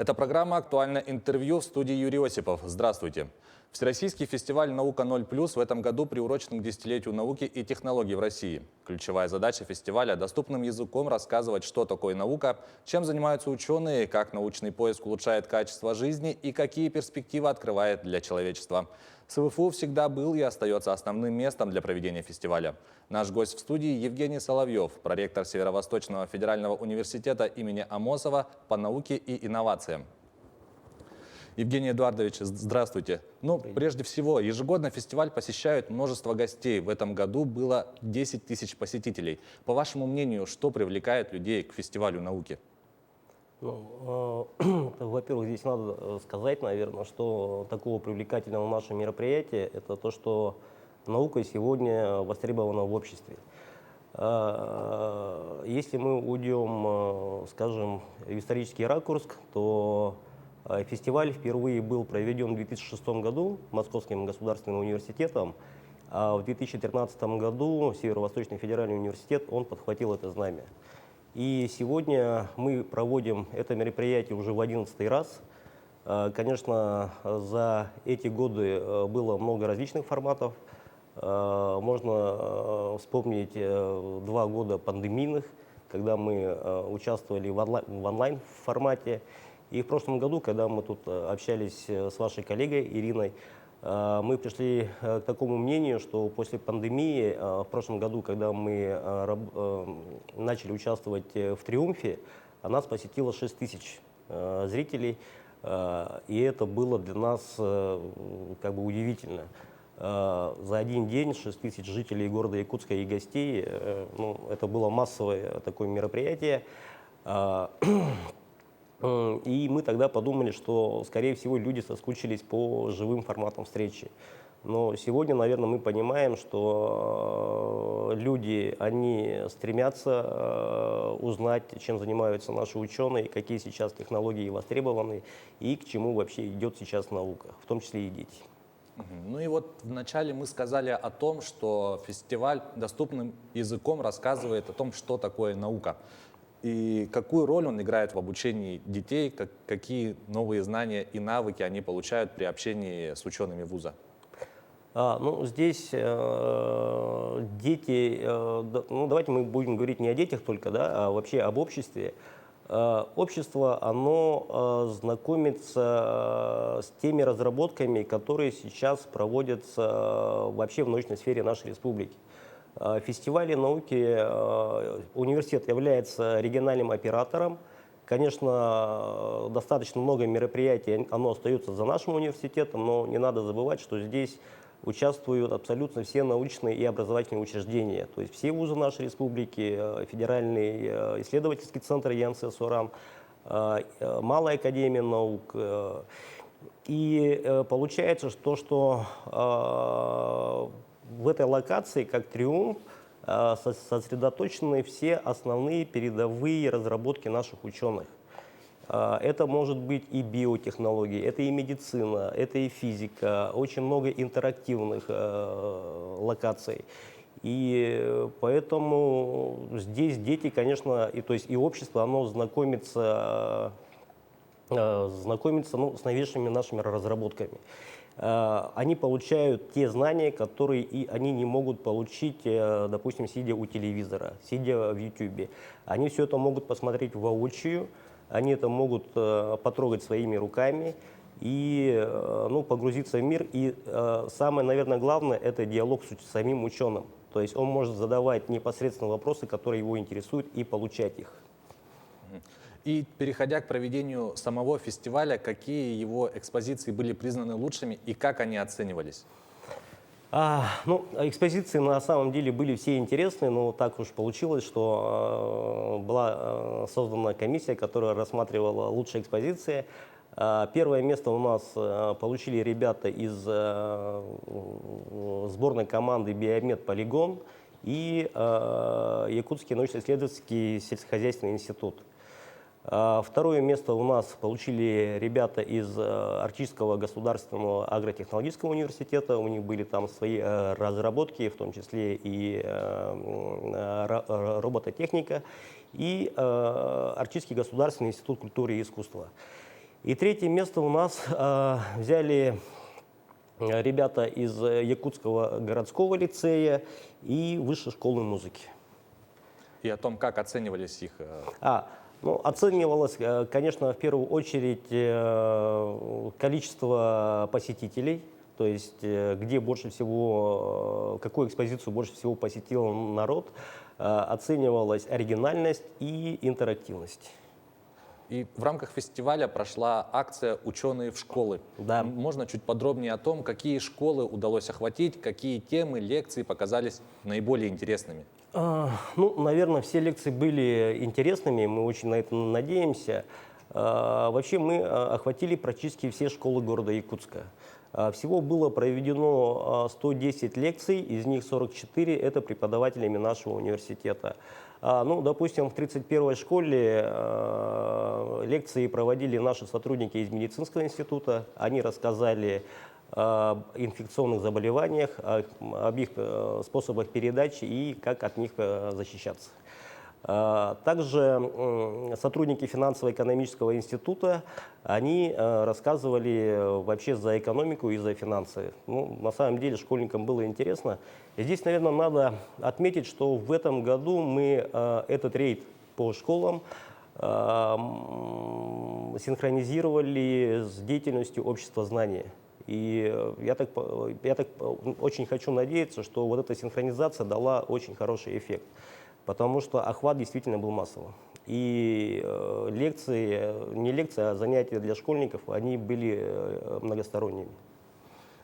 Это программа «Актуальное интервью», в студии Юрий Осипов. Здравствуйте. Всероссийский фестиваль «Наука 0+» в этом году приурочен к десятилетию науки и технологий в России. Ключевая задача фестиваля – доступным языком рассказывать, что такое наука, чем занимаются ученые, как научный поиск улучшает качество жизни и какие перспективы открывает для человечества. СВФУ всегда был и остается основным местом для проведения фестиваля. Наш гость в студии Евгений Соловьев, проректор Северо-Восточного федерального университета имени Амосова по науке и инновациям. Евгений Эдуардович, здравствуйте. Прежде всего, ежегодно фестиваль посещают множество гостей. В этом году было 10 тысяч посетителей. По вашему мнению, что привлекает людей к фестивалю науки? Во-первых, здесь надо сказать, наверное, что такого привлекательного нашего мероприятия – это то, что наука сегодня востребована в обществе. Если мы уйдем, скажем, в исторический ракурс, то фестиваль впервые был проведен в 2006 году Московским государственным университетом, а в 2013 году Северо-Восточный федеральный университет он подхватил это знамя. И сегодня мы проводим это мероприятие уже в 11-й раз. Конечно, за эти годы было много различных форматов. Можно вспомнить 2 года пандемийных, когда мы участвовали в онлайн-формате. И в прошлом году, когда мы тут общались с вашей коллегой Ириной, мы пришли к такому мнению, что после пандемии, в прошлом году, когда мы начали участвовать в «Триумфе», нас посетило 6 тысяч зрителей, и это было для нас как бы удивительно. За один день 6 тысяч жителей города Якутска и гостей, это было массовое такое мероприятие. И мы тогда подумали, что, скорее всего, люди соскучились по живым форматам встречи. Но сегодня, наверное, мы понимаем, что люди, они стремятся узнать, чем занимаются наши ученые, какие сейчас технологии востребованы и к чему вообще идет сейчас наука, в том числе и дети. Ну и вот вначале мы сказали о том, что фестиваль доступным языком рассказывает о том, что такое наука. И какую роль он играет в обучении детей, какие новые знания и навыки они получают при общении с учеными вуза? Здесь дети, давайте мы будем говорить не о детях только, да, а вообще об обществе. Общество, оно знакомится с теми разработками, которые сейчас проводятся вообще в научной сфере нашей республики. Фестивали науки, университет является региональным оператором. Конечно, достаточно много мероприятий, оно остается за нашим университетом, но не надо забывать, что здесь участвуют абсолютно все научные и образовательные учреждения. То есть все вузы нашей республики, Федеральный исследовательский центр ЯНСС УРАН, Малая академия наук. И получается, что в этой локации, как «Триумф», сосредоточены все основные передовые разработки наших ученых. Это может быть и биотехнологии, это и медицина, это и физика, очень много интерактивных локаций. И поэтому здесь дети, конечно, и общество, оно знакомится с новейшими нашими разработками. Они получают те знания, которые они не могут получить, допустим, сидя у телевизора, сидя в YouTube. Они все это могут посмотреть воочию, они это могут потрогать своими руками и погрузиться в мир. И самое, наверное, главное – это диалог с самим ученым. То есть он может задавать непосредственно вопросы, которые его интересуют, и получать их. И переходя к проведению самого фестиваля, какие его экспозиции были признаны лучшими и как они оценивались? Экспозиции на самом деле были все интересные, но так уж получилось, что была создана комиссия, которая рассматривала лучшие экспозиции. Первое место у нас получили ребята из сборной команды «Биомед Полигон» и Якутский научно-исследовательский сельскохозяйственный институт. Второе место у нас получили ребята из Арктического государственного агротехнологического университета. У них были там свои разработки, в том числе и робототехника, и Арктический государственный институт культуры и искусства. И третье место у нас взяли ребята из Якутского городского лицея и Высшей школы музыки. И о том, как оценивались их... Ну, оценивалось, конечно, в первую очередь количество посетителей, то есть где больше всего, какую экспозицию больше всего посетил народ, оценивалась оригинальность и интерактивность. И в рамках фестиваля прошла акция «Ученые в школы». Да. Можно чуть подробнее о том, какие школы удалось охватить, какие темы, лекции показались наиболее интересными? Ну, наверное, все лекции были интересными, мы очень на это надеемся. Вообще мы охватили практически все школы города Якутска. Всего было проведено 110 лекций, из них 44 – это преподавателями нашего университета. Ну, допустим, в 31-й школе лекции проводили наши сотрудники из медицинского института. Они рассказали об инфекционных заболеваниях, об их способах передачи и как от них защищаться. Также сотрудники финансово-экономического института, они рассказывали вообще за экономику и за финансы. Ну, на самом деле школьникам было интересно. И здесь, наверное, надо отметить, что в этом году мы этот рейд по школам синхронизировали с деятельностью общества знания. И я так очень хочу надеяться, что вот эта синхронизация дала очень хороший эффект, потому что охват действительно был массовым. И лекции, не лекции, а занятия для школьников, они были многосторонними.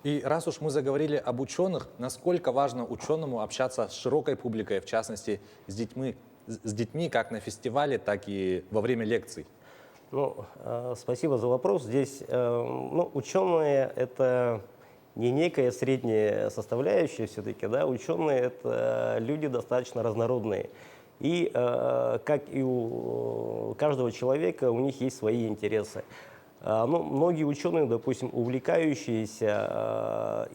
И раз уж мы заговорили об ученых, насколько важно ученому общаться с широкой публикой, в частности, с детьми как на фестивале, так и во время лекций? Ну, спасибо за вопрос. Здесь ну, ученые – это не некая средняя составляющая все-таки, да, ученые – это люди достаточно разнородные. И как и у каждого человека, у них есть свои интересы. Ну, многие ученые, допустим, увлекающиеся,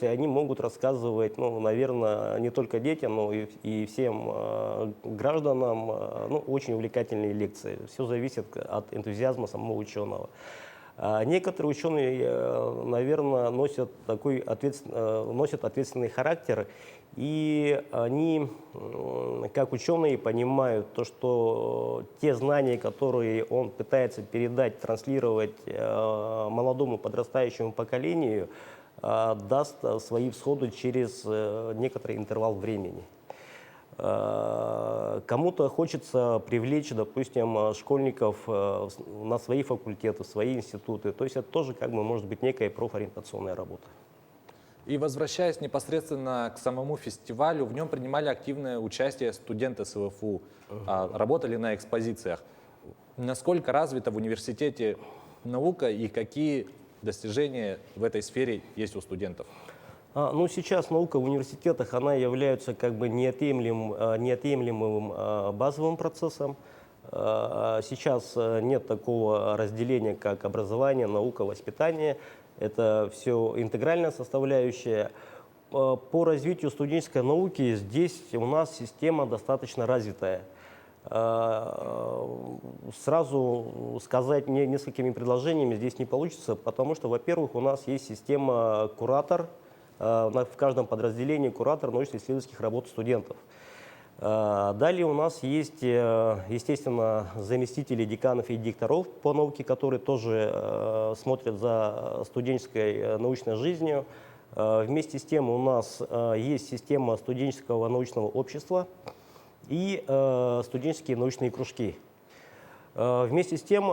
они могут рассказывать, ну, наверное, не только детям, но и всем гражданам, ну, очень увлекательные лекции. Все зависит от энтузиазма самого ученого. Некоторые ученые, наверное, носят ответственный характер, и они, как ученые, понимают то, что те знания, которые он пытается передать, транслировать молодому подрастающему поколению, даст свои всходы через некоторый интервал времени. Кому-то хочется привлечь, допустим, школьников на свои факультеты, в свои институты. То есть это тоже как бы может быть некая профориентационная работа. И возвращаясь непосредственно к самому фестивалю, в нем принимали активное участие студенты СВФУ, работали на экспозициях. Насколько развита в университете наука и какие достижения в этой сфере есть у студентов? Ну, сейчас наука в университетах, она является как бы неотъемлемым базовым процессом. Сейчас нет такого разделения, как образование, наука, воспитание. Это все интегральная составляющая. По развитию студенческой науки здесь у нас система достаточно развитая. Сразу сказать несколькими предложениями здесь не получится, потому что, во-первых, у нас есть система куратор, в каждом подразделении куратор научно-исследовательских работ студентов. Далее у нас есть, естественно, заместители деканов и директоров по науке, которые тоже смотрят за студенческой научной жизнью. Вместе с тем у нас есть система студенческого научного общества и студенческие научные кружки. Вместе с тем,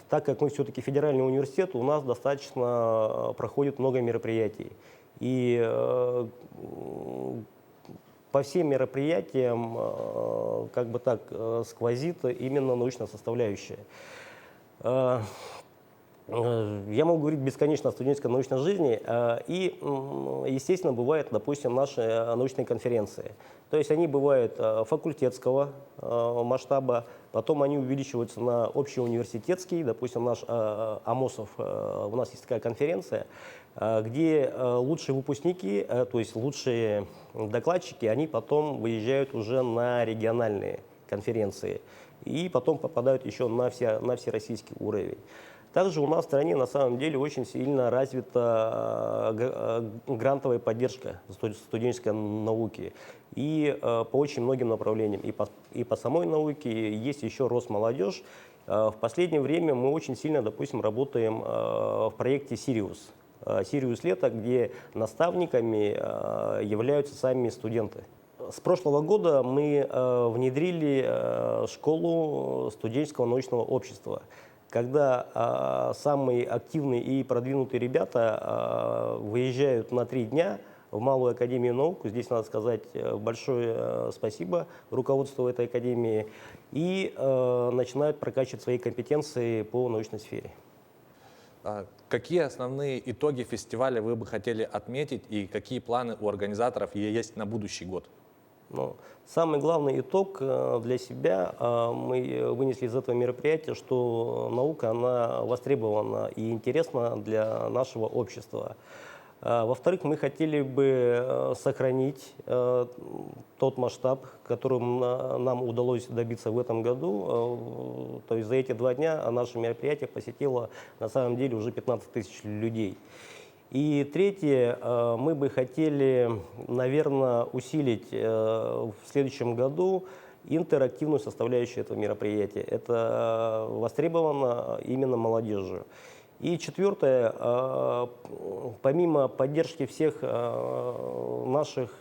так как мы все-таки федеральный университет, у нас достаточно проходит много мероприятий. И по всем мероприятиям как бы так сквозит именно научная составляющая. Я могу говорить бесконечно о студенческой научной жизни, и, естественно, бывают, допустим, наши научные конференции. То есть они бывают факультетского масштаба, потом они увеличиваются на общеуниверситетский, допустим, наш АМОСов, у нас есть такая конференция, где лучшие выпускники, то есть лучшие докладчики, они потом выезжают уже на региональные конференции, и потом попадают еще на всероссийский уровень. Также у нас в стране на самом деле очень сильно развита грантовая поддержка студенческой науки и по очень многим направлениям. И по самой науке есть еще Росмолодежь. В последнее время мы очень сильно, допустим, работаем в проекте «Сириус». «Сириус Лето», где наставниками являются сами студенты. С прошлого года мы внедрили школу студенческого научного общества, когда самые активные и продвинутые ребята выезжают на 3 дня в Малую академию наук. Здесь надо сказать большое спасибо руководству этой академии. И начинают прокачивать свои компетенции по научной сфере. Какие основные итоги фестиваля вы бы хотели отметить и какие планы у организаторов есть на будущий год? Ну, самый главный итог для себя мы вынесли из этого мероприятия, что наука, она востребована и интересна для нашего общества. Во-вторых, мы хотели бы сохранить тот масштаб, которым нам удалось добиться в этом году. То есть за эти 2 дня наше мероприятие посетило на самом деле уже 15 тысяч людей. И третье, мы бы хотели, наверное, усилить в следующем году интерактивную составляющую этого мероприятия. Это востребовано именно молодежью. И четвертое, помимо поддержки всех наших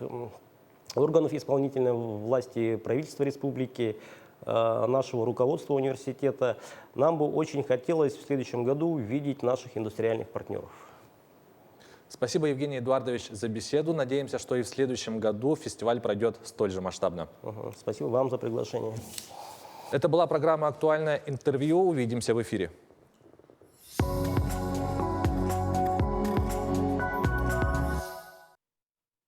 органов исполнительной власти, правительства республики, нашего руководства университета, нам бы очень хотелось в следующем году видеть наших индустриальных партнеров. Спасибо, Евгений Эдуардович, за беседу. Надеемся, что и в следующем году фестиваль пройдет столь же масштабно. Спасибо вам за приглашение. Это была программа «Актуальное интервью». Увидимся в эфире.